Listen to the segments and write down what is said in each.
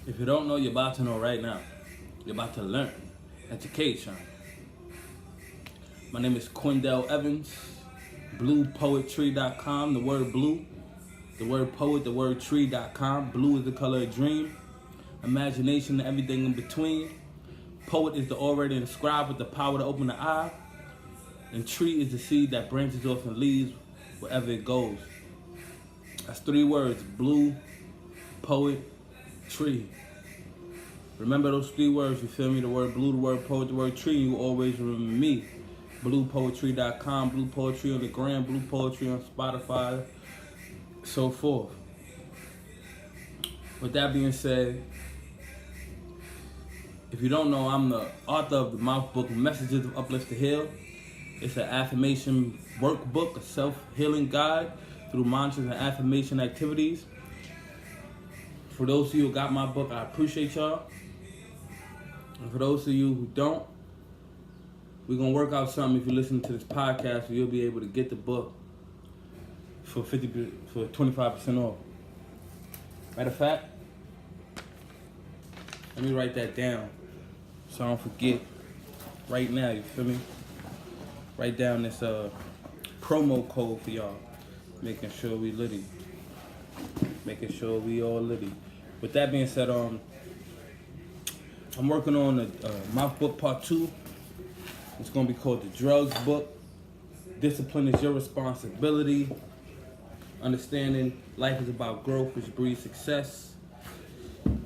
If you don't know, you're about to know right now. You're about to learn. Education. My name is Quindell Evans, bluepoetry.com, the word blue, the word poet, the word tree.com. Blue is the color of dream, imagination, and everything in between. Poet is the orator and scribe with the power to open the eye. And tree is the seed that branches off and leaves wherever it goes. That's 3 words: blue, poet, tree. Remember those 3 words, you feel me? The word blue, the word poet, the word tree. You always remember me. Bluepoetry.com, Blue Poetry on the gram, Blue Poetry on Spotify, so forth. With that being said, if you don't know, I'm the author of the M.O.U.T.H book, Messages of Uplift to Heal. It's an affirmation workbook, a self-healing guide through mantras and affirmation activities. For those of you who got my book, I appreciate y'all. And for those of you who don't, we're going to work out something if you listen to this podcast, so you'll be able to get the book for 25% off. Matter of fact, let me write that down so I don't forget right now, you feel me? Write down this promo code for y'all, making sure we litty. Making sure we all litty. With that being said, I'm working on the M.O.U.T.H book part 2. It's going to be called the Drugs book. Discipline is your responsibility. Understanding life is about growth, which breeds success.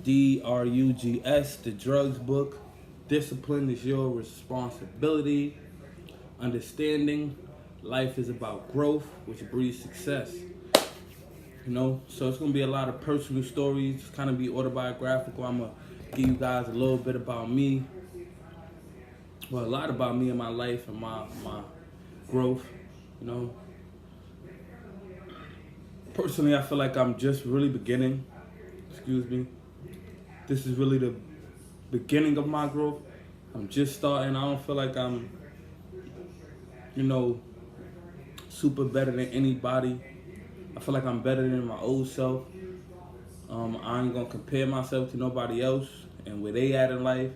DRUGS, the Drugs book. Discipline is your responsibility. Understanding life is about growth, which breeds success. You know, so it's going to be a lot of personal stories. It's kind of be autobiographical. I'm going to give you guys a little bit about me. Well, a lot about me and my life and my growth, you know. Personally, I feel like I'm just really beginning. Excuse me. This is really the beginning of my growth. I'm just starting. I don't feel like I'm, super better than anybody. I feel like I'm better than my old self. I ain't gonna compare myself to nobody else and where they at in life,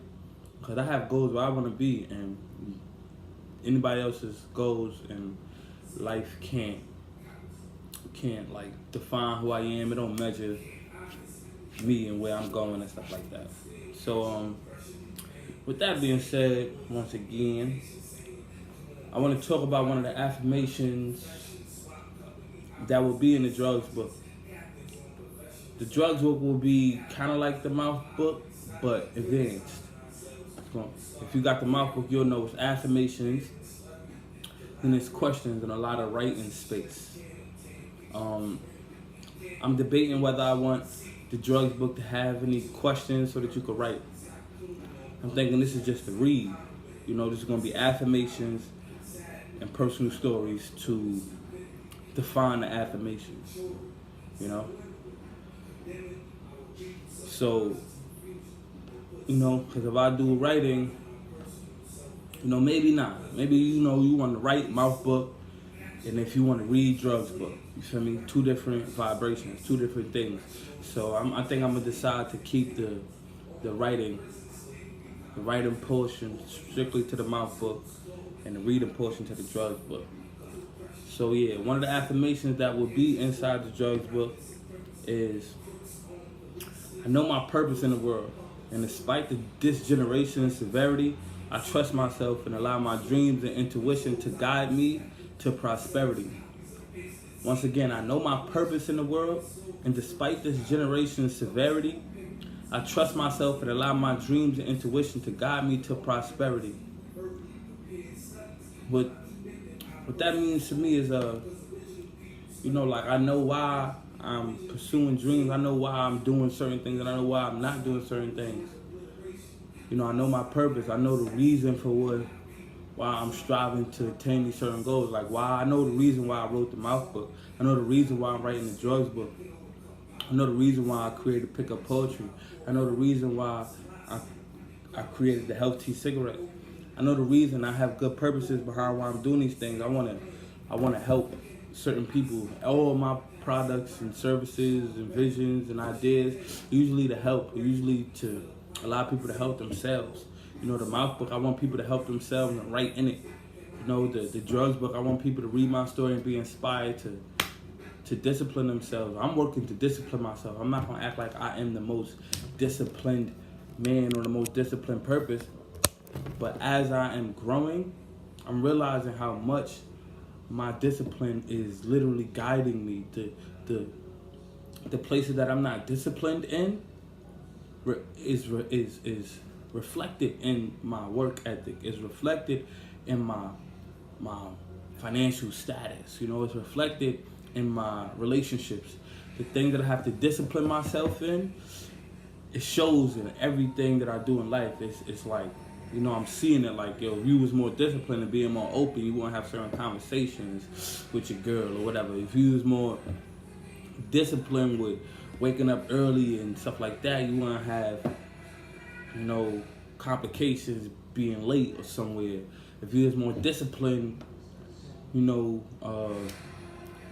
because I have goals where I want to be, and anybody else's goals in life can't like define who I am. It don't measure me and where I'm going and stuff like that. So with that being said, once again, I want to talk about one of the affirmations that will be in the Drugs book. The Drugs book will be kind of like the M.O.U.T.H book, but advanced. If you got the M.O.U.T.H book, you'll know it's affirmations and it's questions and a lot of writing space. I'm debating whether I want the Drugs book to have any questions so that you could write. I'm thinking this is just a read. This is going to be affirmations and personal stories to define the affirmations, So, because if I do writing, maybe not. Maybe, you want to write M.O.U.T.H book, and if you want to read Drugs book, you feel me? 2 different vibrations, 2 different things. So I think I'm going to decide to keep the writing portion strictly to the M.O.U.T.H book and the reading portion to the Drugs book. So yeah, one of the affirmations that will be inside the Drugs book is, I know my purpose in the world, and despite this generation's severity, I trust myself and allow my dreams and intuition to guide me to prosperity. Once again, I know my purpose in the world, and despite this generation's severity, I trust myself and allow my dreams and intuition to guide me to prosperity. What that means to me is, I know why I'm pursuing dreams. I know why I'm doing certain things, and I know why I'm not doing certain things. I know my purpose. I know the reason for why I'm striving to attain these certain goals. I know the reason why I wrote the M.O.U.T.H book. I know the reason why I'm writing the Drugs book. I know the reason why I created Pickup Poetry. I know the reason why I created the Health Tea cigarette. I know the reason. I have good purposes behind why I'm doing these things. I want to help certain people. All my products and services and visions and ideas, usually to help, usually to allow people to help themselves. You know, the M.O.U.T.H book, I want people to help themselves and write in it. You know, the drugs book, I want people to read my story and be inspired to discipline themselves. I'm working to discipline myself. I'm not gonna act like I am the most disciplined man or the most disciplined purpose. But as I am growing, I'm realizing how much my discipline is literally guiding me. The places that I'm not disciplined in is reflected in my work ethic. Is reflected in my financial status. You know, it's reflected in my relationships. The thing that I have to discipline myself in, it shows in everything that I do in life. It's like, you know, I'm seeing it like, yo, if you was more disciplined and being more open, you wouldn't have certain conversations with your girl or whatever. If you was more disciplined with waking up early and stuff like that, you wouldn't have, you know, complications being late or somewhere. If you was more disciplined, you know,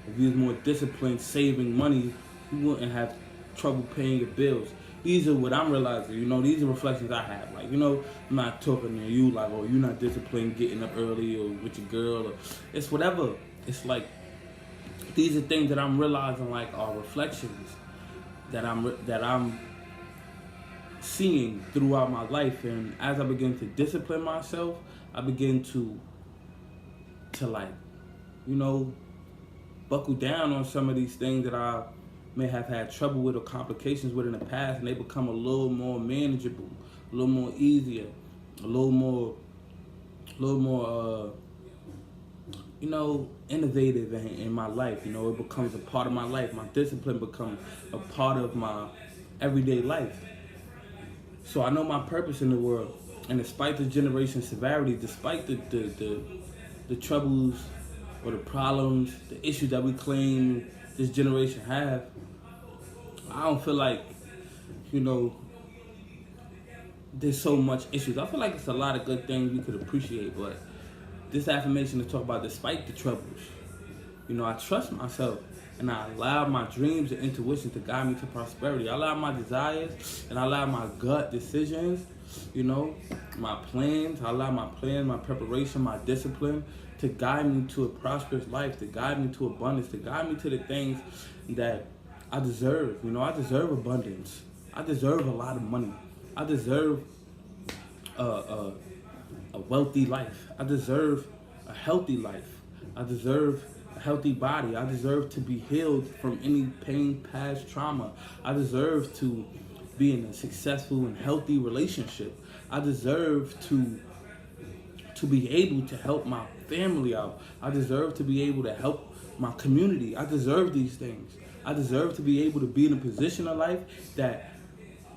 if you was more disciplined saving money, you wouldn't have trouble paying your bills. These are what I'm realizing, you know, these are reflections I have. Like, you know, I'm not talking to you like, oh, you're not disciplined getting up early or with your girl. Or, it's whatever. It's like, these are things that I'm realizing like are reflections that I'm seeing throughout my life. And as I begin to discipline myself, I begin to like, you know, buckle down on some of these things that I may have had trouble with or complications with in the past, and they become a little more manageable, a little more easier, a little more, you know, innovative in my life. You know, it becomes a part of my life. My discipline becomes a part of my everyday life. So I know my purpose in the world, and despite the generation's severity, despite the troubles or the problems, the issues that we claim this generation have, I don't feel like, you know, there's so much issues. I feel like it's a lot of good things we could appreciate, but this affirmation to talk about despite the troubles, you know, I trust myself and I allow my dreams and intuition to guide me to prosperity. I allow my desires and I allow my gut decisions, you know, my plans. I allow my plans, my preparation, my discipline to guide me to a prosperous life, to guide me to abundance, to guide me to the things that I deserve. You know, I deserve abundance. I deserve a lot of money. I deserve a wealthy life. I deserve a healthy life. I deserve a healthy body. I deserve to be healed from any pain, past trauma. I deserve to be in a successful and healthy relationship. I deserve to be able to help my family out. I deserve to be able to help my community. I deserve these things. I deserve to be able to be in a position of life that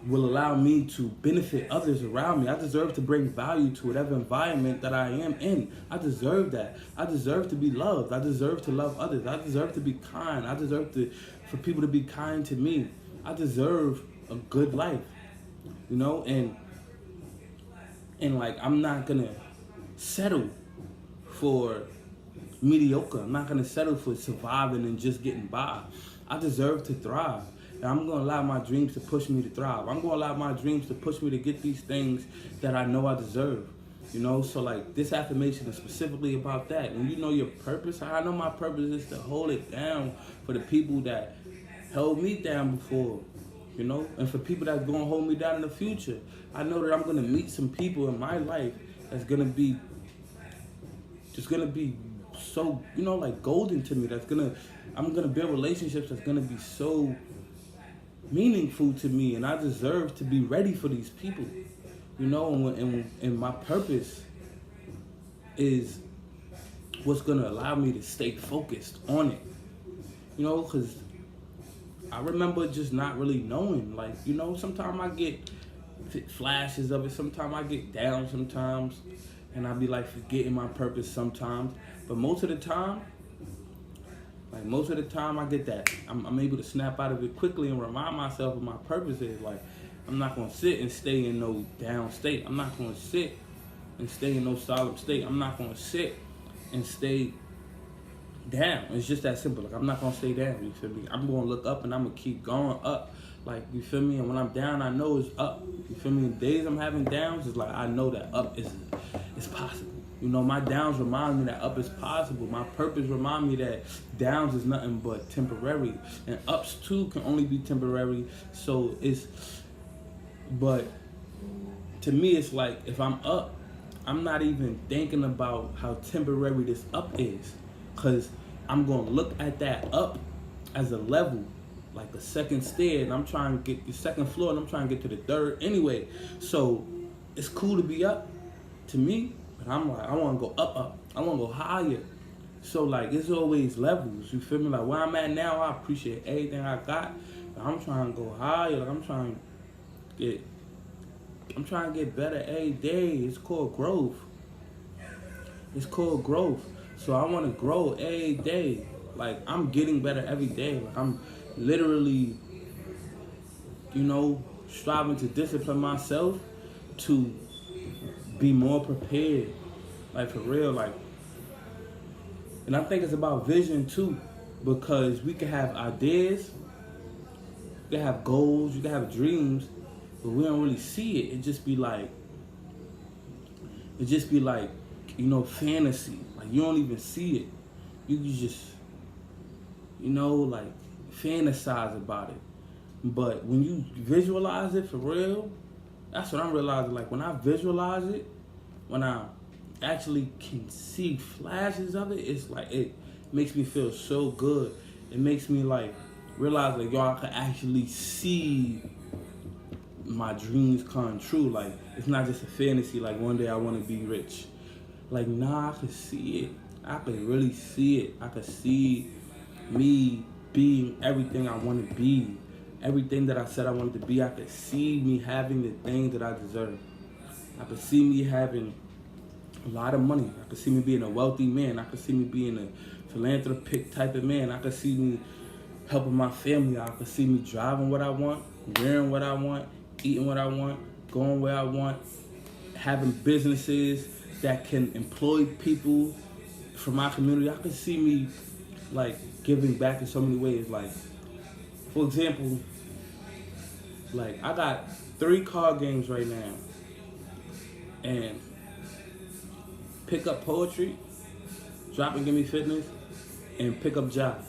will allow me to benefit others around me. I deserve to bring value to whatever environment that I am in. I deserve that. I deserve to be loved. I deserve to love others. I deserve to be kind. I deserve for people to be kind to me. I deserve a good life, you know, and like, I'm not gonna settle for mediocre. I'm not gonna settle for surviving and just getting by. I deserve to thrive. And I'm gonna allow my dreams to push me to thrive. I'm gonna allow my dreams to push me to get these things that I know I deserve. You know, so like, this affirmation is specifically about that. And you know your purpose. I know my purpose is to hold it down for the people that held me down before, you know, and for people that's gonna hold me down in the future. I know that I'm gonna meet some people in my life that's gonna be so, you know, like golden to me. I'm gonna build relationships that's gonna be so meaningful to me, and I deserve to be ready for these people, you know. And my purpose is what's gonna allow me to stay focused on it, you know, because I remember just not really knowing, like, you know, sometimes I get flashes of it, sometimes I get down sometimes, and I be like forgetting my purpose sometimes, but most of the time I get that. I'm able to snap out of it quickly and remind myself of my purpose is. Like, I'm not going to sit and stay in no down state. I'm not going to sit and stay in no solemn state. I'm not going to sit and stay down. It's just that simple. Like, I'm not gonna stay down. You feel me? I'm gonna look up and I'm gonna keep going up. Like, you feel me? And when I'm down, I know it's up. You feel me? The days I'm having downs, it's like I know that up is possible. You know, my downs remind me that up is possible. My purpose remind me that downs is nothing but temporary, and ups too can only be temporary. So but to me, it's like if I'm up, I'm not even thinking about how temporary this up is, cause I'm gonna look at that up as a level, like a second stair, and I'm trying to get the second floor, and I'm trying to get to the third anyway. So it's cool to be up to me, but I'm like, I want to go up. I want to go higher. So like, it's always levels. You feel me? Like where I'm at now, I appreciate everything I got, but I'm trying to go higher. Like I'm trying to get better every day. It's called growth. It's called growth. So I want to grow every day. Like I'm getting better every day. Like I'm literally, striving to discipline myself to be more prepared. Like for real, like. And I think it's about vision too, because we can have ideas, we can have goals, you can have dreams, but we don't really see it. It just be like, fantasy. Like you don't even see it. You can just, like fantasize about it. But when you visualize it for real, that's what I'm realizing. Like when I visualize it, when I actually can see flashes of it, it's like it makes me feel so good. It makes me like realize like y'all can actually see my dreams come true. Like it's not just a fantasy, like one day I want to be rich. Like nah, I can see it. I can really see it. I can see me being everything I want to be. Everything that I said I wanted to be, I could see me having the things that I deserve. I could see me having a lot of money. I could see me being a wealthy man. I could see me being a philanthropic type of man. I could see me helping my family. I could see me driving what I want, wearing what I want, eating what I want, going where I want, having businesses that can employ people from my community. I could see me like giving back in so many ways. Like, for example, like I got 3 card games right now, and pick up poetry, drop and give me fitness, and pick up job.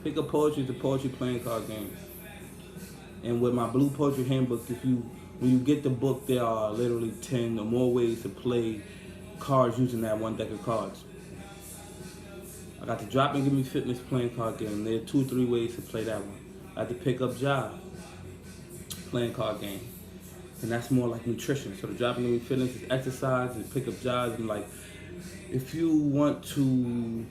Pick up poetry is a poetry playing card game. And with my Blue Poetry Handbook, when you get the book, there are literally 10 or more ways to play cards using that one deck of cards. I got the drop and give me fitness playing card game. There are 2 or 3 ways to play that one. I got the pick up job playing card game. And that's more like nutrition. So the drop and give me fitness is exercise, and pick up jobs, and like if you want to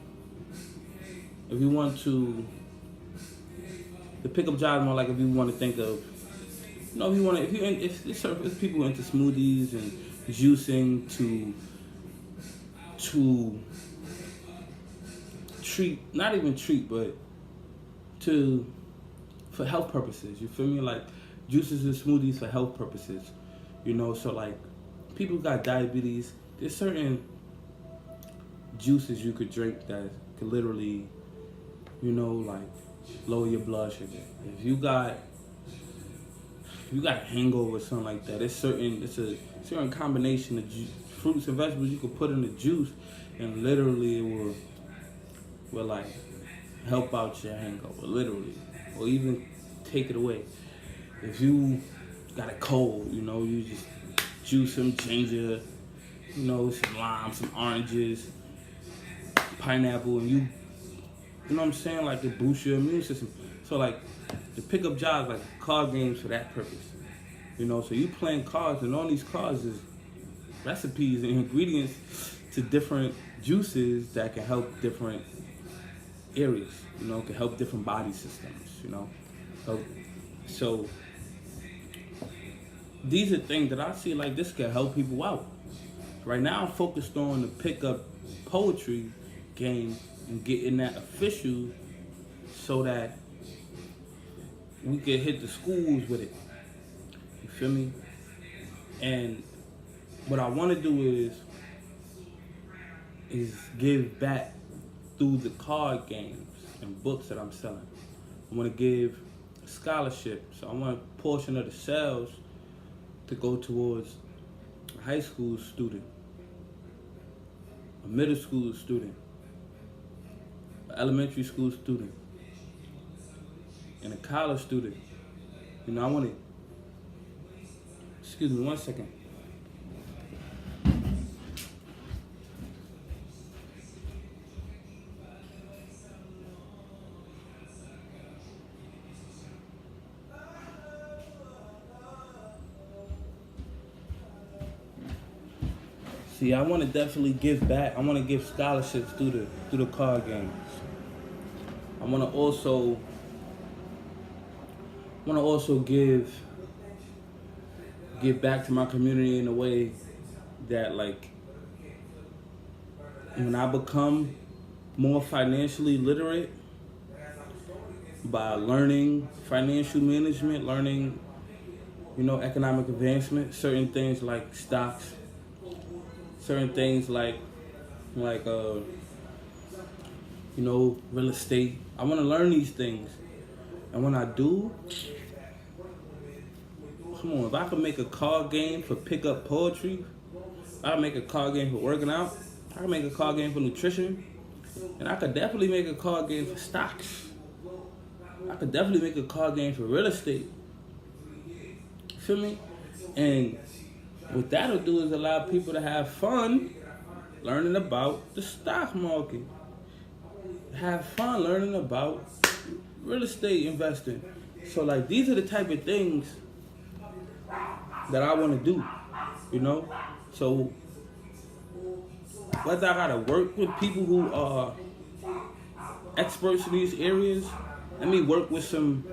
the pickup job is more like if you want to think of, if people into smoothies and juicing to for health purposes. You feel me? Like juices and smoothies for health purposes. So like people who got diabetes, there's certain juices you could drink that could literally, like lower your blood sugar. If you got a hangover or something like that, it's a certain combination of fruits and vegetables you could put in the juice, and literally it will like help out your hangover, literally, or even take it away. If you got a cold, you just juice some ginger, some lime, some oranges, pineapple, and you know what I'm saying? Like it boosts your immune system. So like the pickup jobs, like card games for that purpose. So you playing cards, and on these cards is recipes and ingredients to different juices that can help different areas. Can help different body systems. So these are things that I see like this can help people out. Right now I'm focused on the pickup poetry game and getting that official so that we can hit the schools with it. You feel me? And what I want to do is give back through the card games and books that I'm selling. I want to give scholarship. So I want a portion of the sales to go towards a high school student, a middle school student, an elementary school student, and a college student. You know, I want to, excuse me 1 second. See, I want to definitely give back. I want to give scholarships through the card games. I want to also give back to my community in a way that, like, when I become more financially literate by learning financial management, learning, economic advancement, certain things like stocks, certain things like real estate. I want to learn these things, and when I do, come on, if I could make a card game for pick up poetry, I could make a card game for working out, I could make a card game for nutrition, and I could definitely make a card game for stocks. I could definitely make a card game for real estate. Feel me? And what that'll do is allow people to have fun learning about the stock market. Have fun learning about real estate investing. So, like, these are the type of things that I want to do, So, whether I gotta work with people who are experts in these areas, let me work with some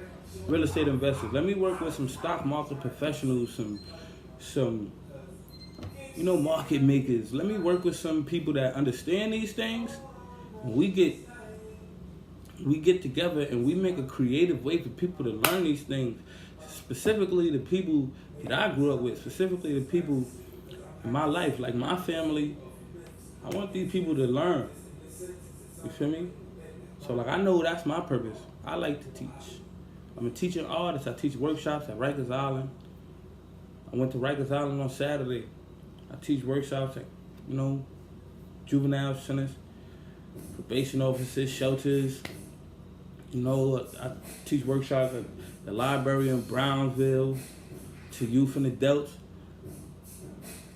real estate investors. Let me work with some stock market professionals, some market makers. Let me work with some people that understand these things. We get together and we make a creative way for people to learn these things. Specifically the people that I grew up with, specifically the people in my life, like my family. I want these people to learn. You feel me? So, like, I know that's my purpose. I like to teach. I'm a teaching artist. I teach workshops at Rikers Island. I went to Rikers Island on Saturday. I teach workshops at, juvenile centers, probation officers, shelters. I teach workshops at the library in Brownsville to youth and adults.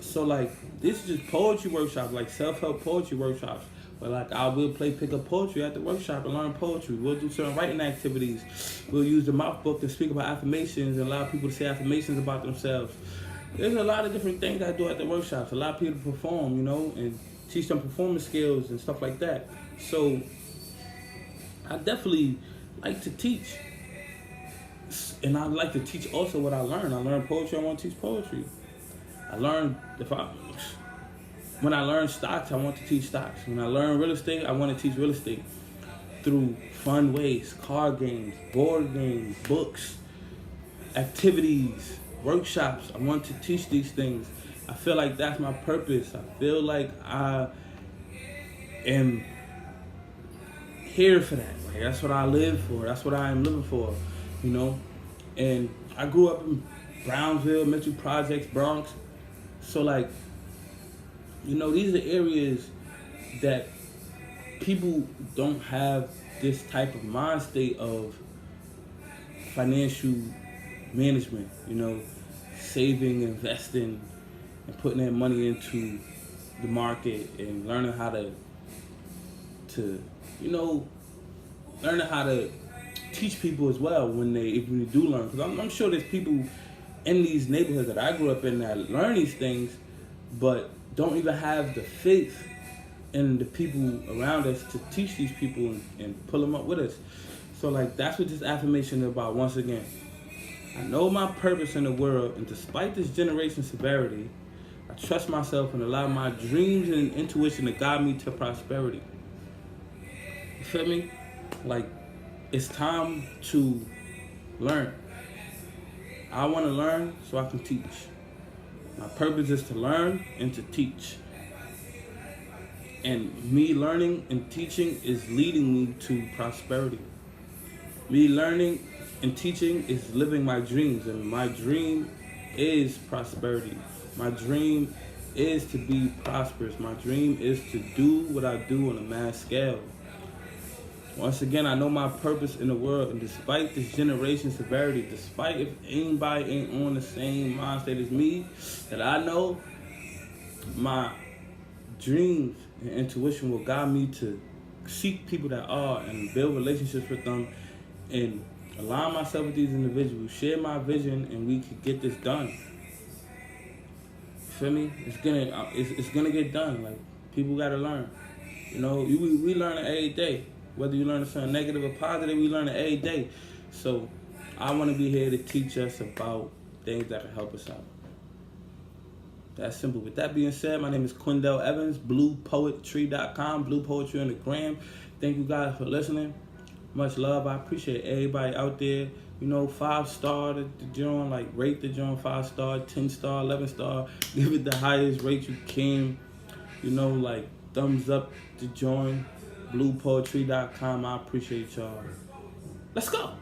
So, like, this is just poetry workshops, like self-help poetry workshops. But, like, I will play pick-up poetry at the workshop and learn poetry. We'll do certain writing activities. We'll use the mouth book to speak about affirmations and allow people to say affirmations about themselves. There's a lot of different things I do at the workshops. A lot of people perform, and teach them performance skills and stuff like that. So, I definitely like to teach. And I like to teach also what I learn. I learn poetry, I want to teach poetry. When I learn stocks, I want to teach stocks. When I learn real estate, I want to teach real estate through fun ways, card games, board games, books, activities, workshops. I want to teach these things. I feel like that's my purpose. I feel like I am here for that. Like, that's what I live for. That's what I am living for, And I grew up in Brownsville, Mitchell Projects, Bronx. So, like, these are areas that people don't have this type of mind state of financial management, saving, investing, and putting their money into the market and learning how to learning how to teach people as well if you do learn. Because I'm sure there's people in these neighborhoods that I grew up in that learn these things, but don't even have the faith in the people around us to teach these people and pull them up with us. So, like, that's what this affirmation is about. Once again, I know my purpose in the world, and despite this generation's severity, I trust myself and allow my dreams and intuition to guide me to prosperity. You feel me? Like, it's time to learn. I want to learn so I can teach. My purpose is to learn and to teach. And me learning and teaching is leading me to prosperity. Me learning and teaching is living my dreams, and my dream is prosperity. My dream is to be prosperous. My dream is to do what I do on a mass scale. Once again, I know my purpose in the world, and despite this generation's severity, despite if anybody ain't on the same mind state as me, that I know my dreams and intuition will guide me to seek people that are and build relationships with them and align myself with these individuals, share my vision, and we could get this done. You feel me? It's gonna get done. Like, people gotta learn. You know, we learn it every day. Whether you learn something negative or positive, we learn it every day. So I want to be here to teach us about things that can help us out. That's simple. With that being said, my name is Quindell Evans, bluepoetry.com, Blue Poetry on the gram. Thank you guys for listening. Much love. I appreciate everybody out there. You know, 5-star the joint, like rate the joint 5-star, 10-star, 11-star. Give it the highest rate you can. You know, like thumbs up to join. Bluepoetry.com. I appreciate y'all. Let's go.